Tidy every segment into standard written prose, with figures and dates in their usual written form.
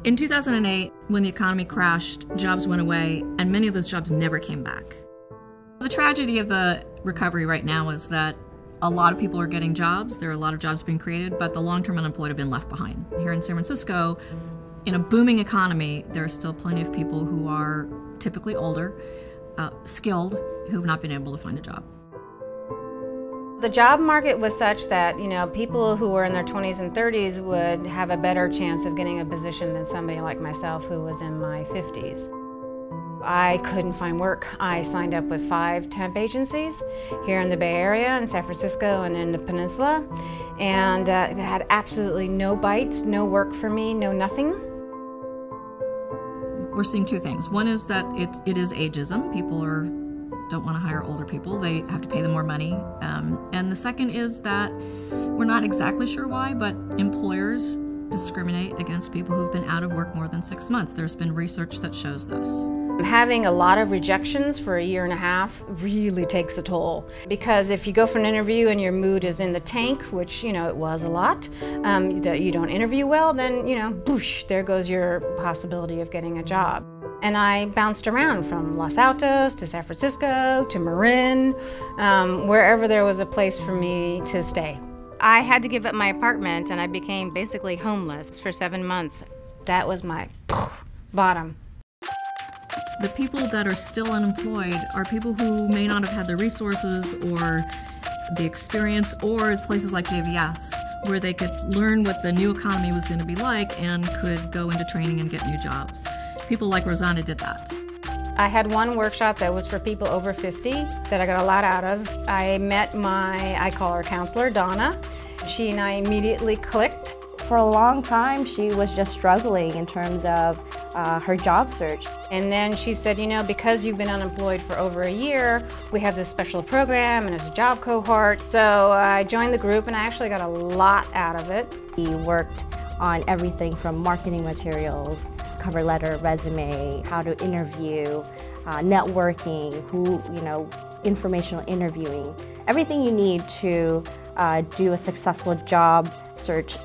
In 2008, when the economy crashed, jobs went away, and many of those jobs never came back. The tragedy of the recovery right now is that a lot of people are getting jobs, there are a lot of jobs being created, but the long-term unemployed have been left behind. Here in San Francisco, in a booming economy, there are still plenty of people who are typically older, skilled, who have not been able to find a job. The job market was such that, people who were in their 20s and 30s would have a better chance of getting a position than somebody like myself who was in my 50s. I couldn't find work. I signed up with 5 temp agencies here in the Bay Area, in San Francisco, and in the Peninsula, and they had absolutely no bites, no work for me, no nothing. We're seeing two things. One is that it is ageism. People don't want to hire older people. They have to pay them more money. And the second is that we're not exactly sure why, but employers discriminate against people who've been out of work more than 6 months. There's been research that shows this. Having a lot of rejections for a year and a half really takes a toll, because if you go for an interview and your mood is in the tank, which it was a lot, that you don't interview well, then boosh, there goes your possibility of getting a job. And I bounced around from Los Altos to San Francisco to Marin, wherever there was a place for me to stay. I had to give up my apartment and I became basically homeless for 7 months. That was my bottom. The people that are still unemployed are people who may not have had the resources or the experience, or places like JVS, where they could learn what the new economy was going to be like and could go into training and get new jobs. People like Rosanna did that. I had one workshop that was for people over 50 that I got a lot out of. I met I call her counselor, Donna. She and I immediately clicked. For a long time, she was just struggling in terms of her job search. And then she said, because you've been unemployed for over a year, we have this special program and it's a job cohort. So I joined the group and I actually got a lot out of it. We worked on everything from marketing materials, cover letter, resume, how to interview, networking, informational interviewing, everything you need to do a successful job search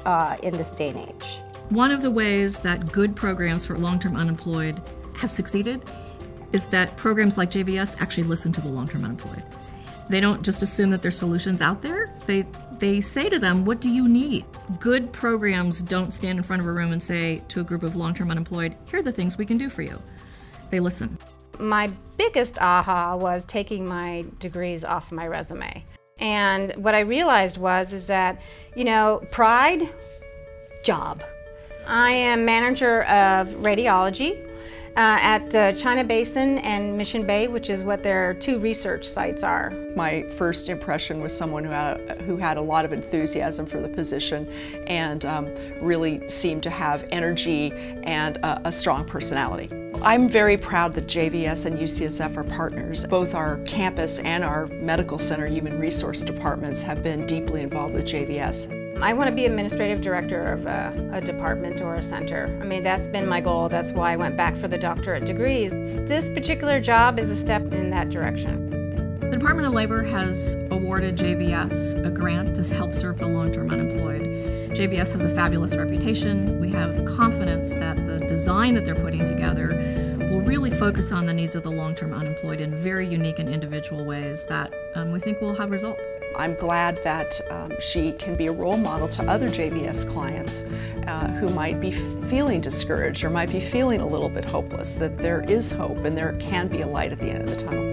in this day and age. One of the ways that good programs for long-term unemployed have succeeded is that programs like JVS actually listen to the long-term unemployed. They don't just assume that there's solutions out there. They say to them, what do you need? Good programs don't stand in front of a room and say to a group of long-term unemployed, here are the things we can do for you. They listen. My biggest aha was taking my degrees off my resume. And what I realized is that, pride, job. I am manager of radiology at China Basin and Mission Bay, which is what their 2 research sites are. My first impression was someone who had a lot of enthusiasm for the position and really seemed to have energy and a strong personality. I'm very proud that JVS and UCSF are partners. Both our campus and our medical center human resource departments have been deeply involved with JVS. I want to be administrative director of a department or a center. That's been my goal. That's why I went back for the doctorate degrees. This particular job is a step in that direction. The Department of Labor has awarded JVS a grant to help serve the long-term unemployed. JVS has a fabulous reputation. We have confidence that the design that they're putting together will really focus on the needs of the long-term unemployed in very unique and individual ways that we think will have results. I'm glad that she can be a role model to other JVS clients who might be feeling discouraged or might be feeling a little bit hopeless, that there is hope and there can be a light at the end of the tunnel.